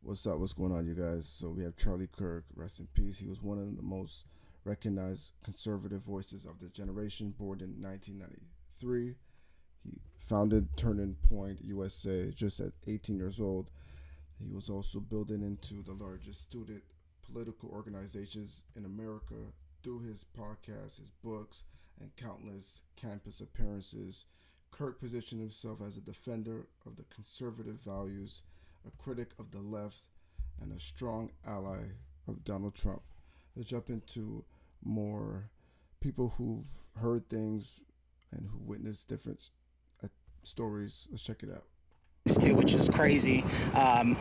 What's up? What's going on, you guys? So we have Charlie Kirk, rest in peace. He was one of the most recognized conservative voices of the generation, born in 1993. He founded Turning Point USA just at 18 years old. He was also building into the largest student political organizations in America through his podcasts, his books, and countless campus appearances. Kirk positioned himself as a defender of the conservative values, a critic of the left, and a strong ally of Donald Trump. Let's jump into more people who've heard things and who witnessed different uh, stories. Let's check it out. Too, which is crazy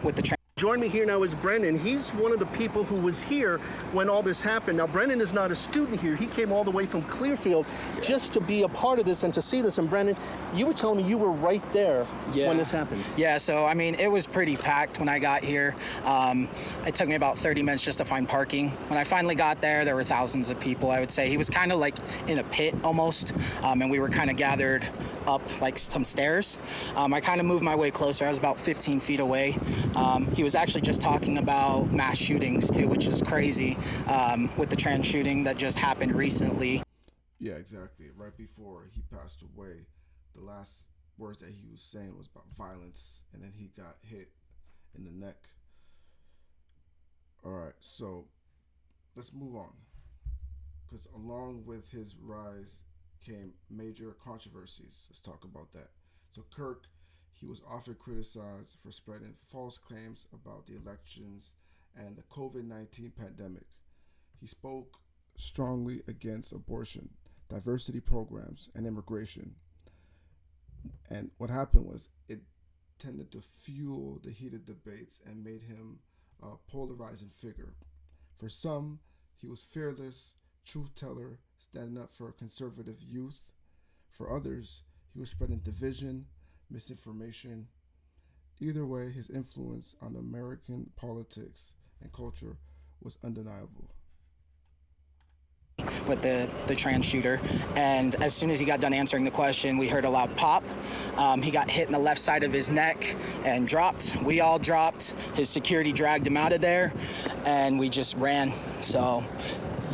with the Join me here now is Brennan. He's one of the people who was here when all this happened. Now, Brennan is not a student here. He came all the way from Clearfield just to be a part of this and to see this. And Brennan, you were telling me you were right there when this happened. Yeah, so I mean, it was pretty packed when I got here. It took me about 30 minutes just to find parking. When I finally got there, there were thousands of people, I would say. He was kind of like in a pit almost, and we were kind of gathered up like some stairs. I kind of moved my way closer. I was about 15 feet away. He was actually just talking about mass shootings too, which is crazy, with the trans shooting that just happened recently. Yeah, exactly. Right before he passed away, the last words that he was saying was about violence, and then he got hit in the neck. All right, so let's move on. Because along with his rise came major controversies. Let's talk about that. So Kirk, he was often criticized for spreading false claims about the elections and the COVID-19 pandemic. He spoke strongly against abortion, diversity programs, and immigration. And what happened was it tended to fuel the heated debates and made him a polarizing figure. For some, he was fearless, truth teller, standing up for conservative youth. For others, he was spreading division, misinformation. Either way, his influence on American politics and culture was undeniable. With the trans shooter, and as soon as he got done answering the question, we heard a loud pop. He got hit in the left side of his neck and dropped. We all dropped. His security dragged him out of there, and we just ran. So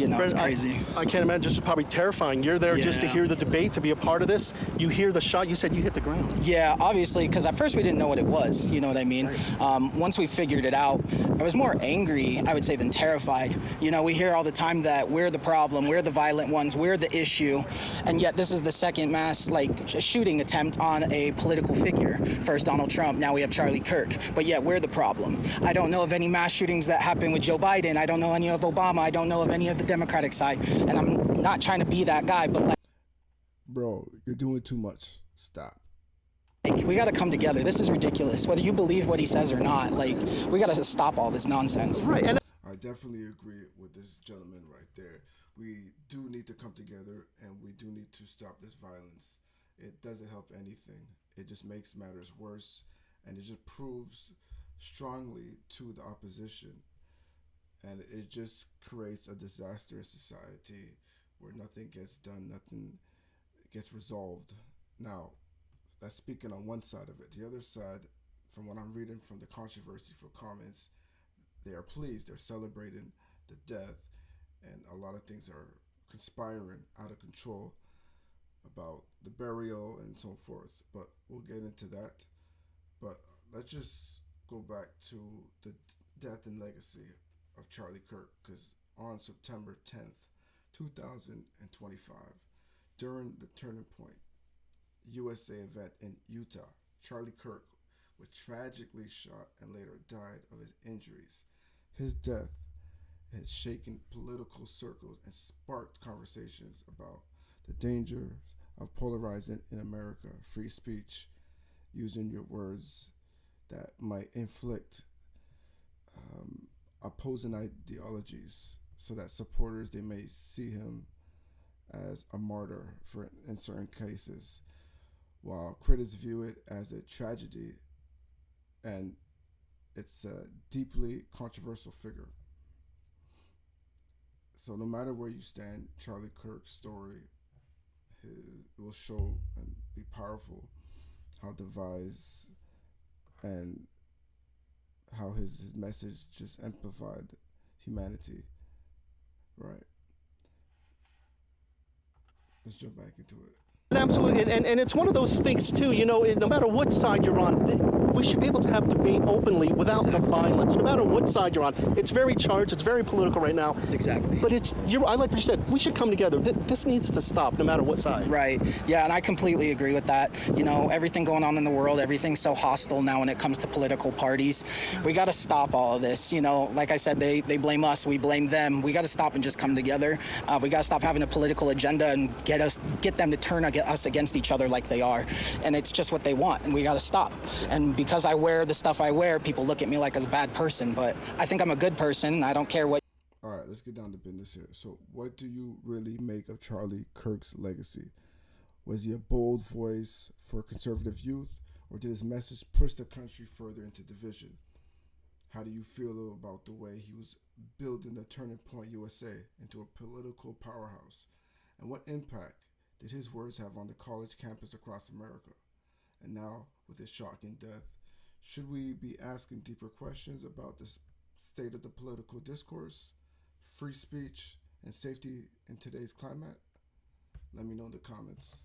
it's crazy. I can't imagine. This is probably terrifying. You're there just to hear the debate, to be a part of this. You hear the shot. You said you hit the ground. Yeah, obviously, because at first we didn't know what it was. You know what I mean? Right. Once we figured it out, I was more angry, I would say, than terrified. We hear all the time that we're the problem, we're the violent ones, we're the issue, and yet this is the second mass shooting attempt on a political figure. First Donald Trump, now we have Charlie Kirk, but yet we're the problem. I don't know of any mass shootings that happened with Joe Biden. I don't know any of Obama. I don't know of any of the Democratic side, and I'm not trying to be that guy, but bro, you're doing too much. Stop. We got to come together. This is ridiculous. Whether you believe what he says or not, we got to stop all this nonsense. Right. And I definitely agree with this gentleman right there. We do need to come together, and we do need to stop this violence. It doesn't help anything. It just makes matters worse, and it just proves strongly to the opposition. And it just creates a disaster in society where nothing gets done, nothing gets resolved. Now, that's speaking on one side of it. The other side, from what I'm reading from the controversy for comments, they are pleased. They're celebrating the death, and a lot of things are conspiring out of control about the burial and so forth. But we'll get into that. But let's just go back to the death and legacy of Charlie Kirk, because on September 10th, 2025, during the Turning Point USA event in Utah, Charlie Kirk was tragically shot and later died of his injuries. His death has shaken political circles and sparked conversations about the dangers of polarizing in America, free speech, using your words that might inflict opposing ideologies, so that supporters, they may see him as a martyr for in certain cases, while critics view it as a tragedy, and it's a deeply controversial figure. So no matter where you stand, Charlie Kirk's story, it will show and be powerful how devised and how his message just amplified humanity. Right. Let's jump back into it. Absolutely, and it's one of those things too. No matter what side you're on, we should be able to have debate openly without the violence. No matter what side you're on, it's very charged. It's very political right now. Exactly. But I like what you said. We should come together. This needs to stop, no matter what side. Right. Yeah, and I completely agree with that. Everything going on in the world, everything's so hostile now when it comes to political parties. We got to stop all of this. Like I said, they blame us, we blame them. We got to stop and just come together. We got to stop having a political agenda and get them to turn us against each other like they are. And it's just what they want, and we got to stop. And because I wear the stuff I wear, people look at me like as a bad person, but I think I'm a good person. I don't care what. All right, let's get down to business here. So, what do you really make of Charlie Kirk's legacy? Was he a bold voice for conservative youth, or did his message push the country further into division? How do you feel about the way he was building the Turning Point USA into a political powerhouse? And what impact did his words have on the college campus across America? And now, with his shocking death, should we be asking deeper questions about the state of the political discourse, free speech, and safety in today's climate? Let me know in the comments.